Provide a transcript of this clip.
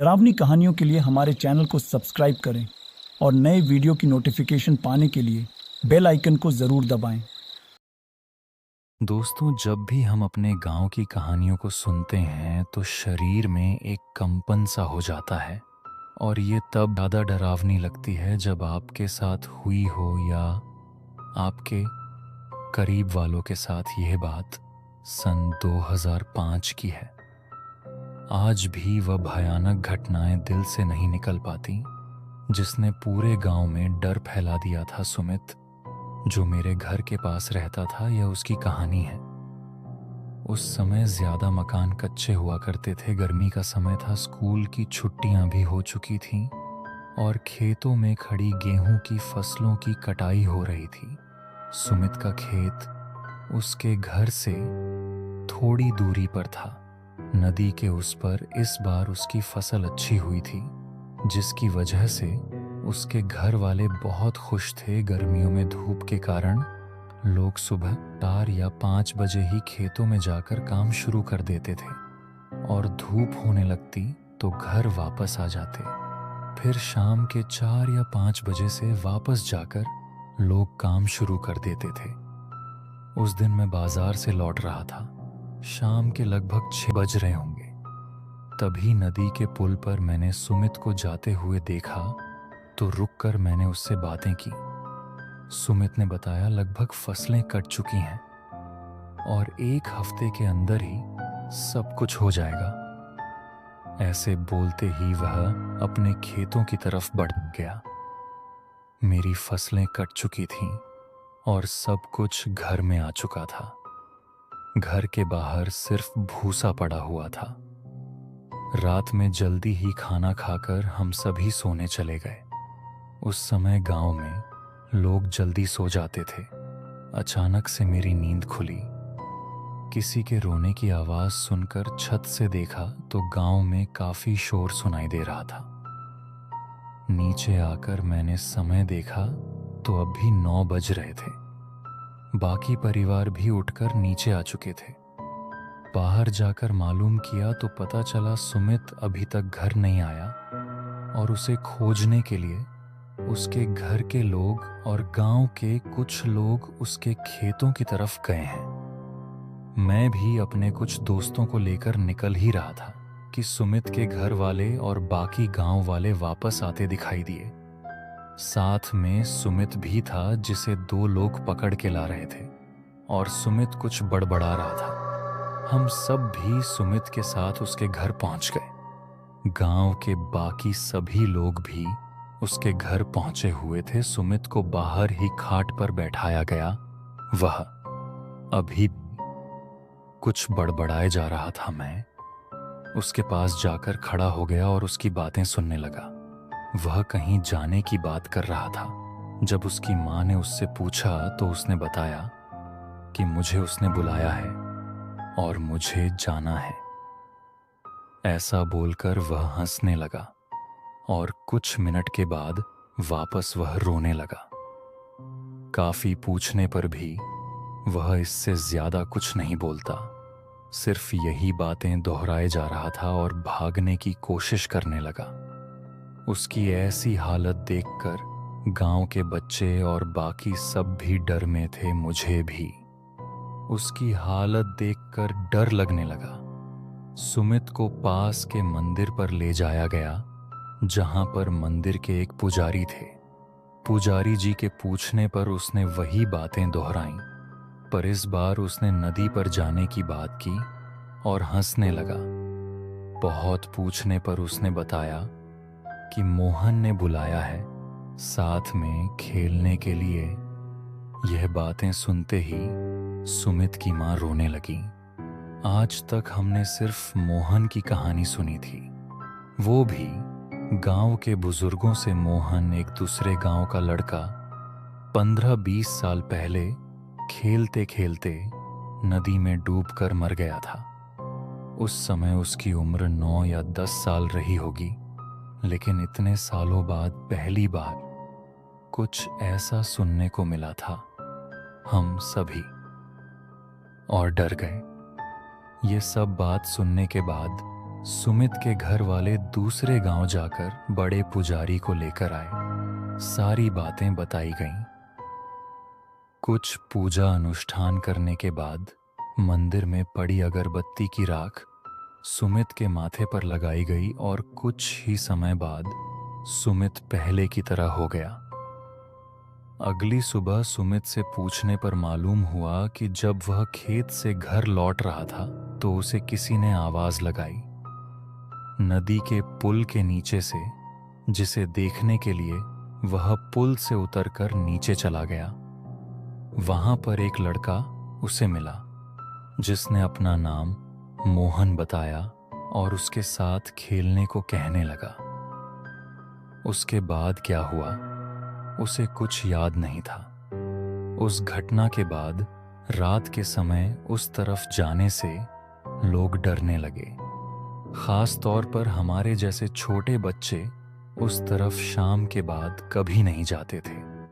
डरावनी कहानियों के लिए हमारे चैनल को सब्सक्राइब करें और नए वीडियो की नोटिफिकेशन पाने के लिए बेल आइकन को ज़रूर दबाएं। दोस्तों, जब भी हम अपने गांव की कहानियों को सुनते हैं तो शरीर में एक कंपन सा हो जाता है। और ये तब ज़्यादा डरावनी लगती है जब आपके साथ हुई हो या आपके करीब वालों के साथ। यह बात सन 2005 की है। आज भी वह भयानक घटनाएं दिल से नहीं निकल पाती जिसने पूरे गांव में डर फैला दिया था। सुमित, जो मेरे घर के पास रहता था, यह उसकी कहानी है। उस समय ज्यादा मकान कच्चे हुआ करते थे। गर्मी का समय था, स्कूल की छुट्टियां भी हो चुकी थीं और खेतों में खड़ी गेहूं की फसलों की कटाई हो रही थी। सुमित का खेत उसके घर से थोड़ी दूरी पर था। नदी के उस पर इस बार उसकी फसल अच्छी हुई थी, जिसकी वजह से उसके घर वाले बहुत खुश थे। गर्मियों में धूप के कारण लोग सुबह 4 या 5 बजे ही खेतों में जाकर काम शुरू कर देते थे और धूप होने लगती तो घर वापस आ जाते। फिर शाम के 4 या 5 बजे से वापस जाकर लोग काम शुरू कर देते थे। उस दिन मैं बाजार से लौट रहा था। शाम के लगभग 6 बज रहे होंगे। तभी नदी के पुल पर मैंने सुमित को जाते हुए देखा तो रुककर मैंने उससे बातें की। सुमित ने बताया लगभग फसलें कट चुकी हैं और 1 हफ्ते के अंदर ही सब कुछ हो जाएगा। ऐसे बोलते ही वह अपने खेतों की तरफ बढ़ गया। मेरी फसलें कट चुकी थीं और सब कुछ घर में आ चुका था। घर के बाहर सिर्फ भूसा पड़ा हुआ था। रात में जल्दी ही खाना खाकर हम सभी सोने चले गए। उस समय गांव में लोग जल्दी सो जाते थे। अचानक से मेरी नींद खुली। किसी के रोने की आवाज सुनकर छत से देखा तो गांव में काफी शोर सुनाई दे रहा था। नीचे आकर मैंने समय देखा तो अभी 9 बज रहे थे। बाकी परिवार भी उठकर नीचे आ चुके थे। बाहर जाकर मालूम किया तो पता चला सुमित अभी तक घर नहीं आया और उसे खोजने के लिए उसके घर के लोग और गांव के कुछ लोग उसके खेतों की तरफ गए हैं। मैं भी अपने कुछ दोस्तों को लेकर निकल ही रहा था कि सुमित के घर वाले और बाकी गांव वाले वापस आते दिखाई दिए। साथ में सुमित भी था, जिसे 2 लोग पकड़ के ला रहे थे और सुमित कुछ बड़बड़ा रहा था। हम सब भी सुमित के साथ उसके घर पहुंच गए। गांव के बाकी सभी लोग भी उसके घर पहुंचे हुए थे। सुमित को बाहर ही खाट पर बैठाया गया। वह अभी कुछ बड़बड़ाए जा रहा था। मैं उसके पास जाकर खड़ा हो गया और उसकी बातें सुनने लगा। वह कहीं जाने की बात कर रहा था। जब उसकी मां ने उससे पूछा तो उसने बताया कि मुझे उसने बुलाया है और मुझे जाना है। ऐसा बोलकर वह हंसने लगा और कुछ मिनट के बाद वापस वह रोने लगा। काफी पूछने पर भी वह इससे ज्यादा कुछ नहीं बोलता, सिर्फ यही बातें दोहराए जा रहा था और भागने की कोशिश करने लगा। उसकी ऐसी हालत देखकर गांव के बच्चे और बाकी सब भी डर में थे, मुझे भी। उसकी हालत देखकर डर लगने लगा। सुमित को पास के मंदिर पर ले जाया गया, जहां पर मंदिर के एक पुजारी थे। पुजारी जी के पूछने पर उसने वही बातें दोहराईं, पर इस बार उसने नदी पर जाने की बात की और हंसने लगा। बहुत पूछने पर उसने बताया कि मोहन ने बुलाया है साथ में खेलने के लिए। यह बातें सुनते ही सुमित की मां रोने लगी। आज तक हमने सिर्फ मोहन की कहानी सुनी थी, वो भी गांव के बुजुर्गों से। मोहन एक दूसरे गांव का लड़का 15-20 साल पहले खेलते खेलते नदी में डूबकर मर गया था। उस समय उसकी उम्र 9 या 10 साल रही होगी, लेकिन इतने सालों बाद पहली बार कुछ ऐसा सुनने को मिला था। हम सभी और डर गए। ये सब बात सुनने के बाद सुमित के घर वाले दूसरे गांव जाकर बड़े पुजारी को लेकर आए। सारी बातें बताई गईं। कुछ पूजा अनुष्ठान करने के बाद मंदिर में पड़ी अगरबत्ती की राख सुमित के माथे पर लगाई गई और कुछ ही समय बाद सुमित पहले की तरह हो गया। अगली सुबह सुमित से पूछने पर मालूम हुआ कि जब वह खेत से घर लौट रहा था तो उसे किसी ने आवाज लगाई। नदी के पुल के नीचे से, जिसे देखने के लिए वह पुल से उतरकर नीचे चला गया। वहां पर एक लड़का उसे मिला जिसने अपना नाम मोहन बताया और उसके साथ खेलने को कहने लगा। उसके बाद क्या हुआ उसे कुछ याद नहीं था। उस घटना के बाद रात के समय उस तरफ जाने से लोग डरने लगे। खास तौर पर हमारे जैसे छोटे बच्चे उस तरफ शाम के बाद कभी नहीं जाते थे।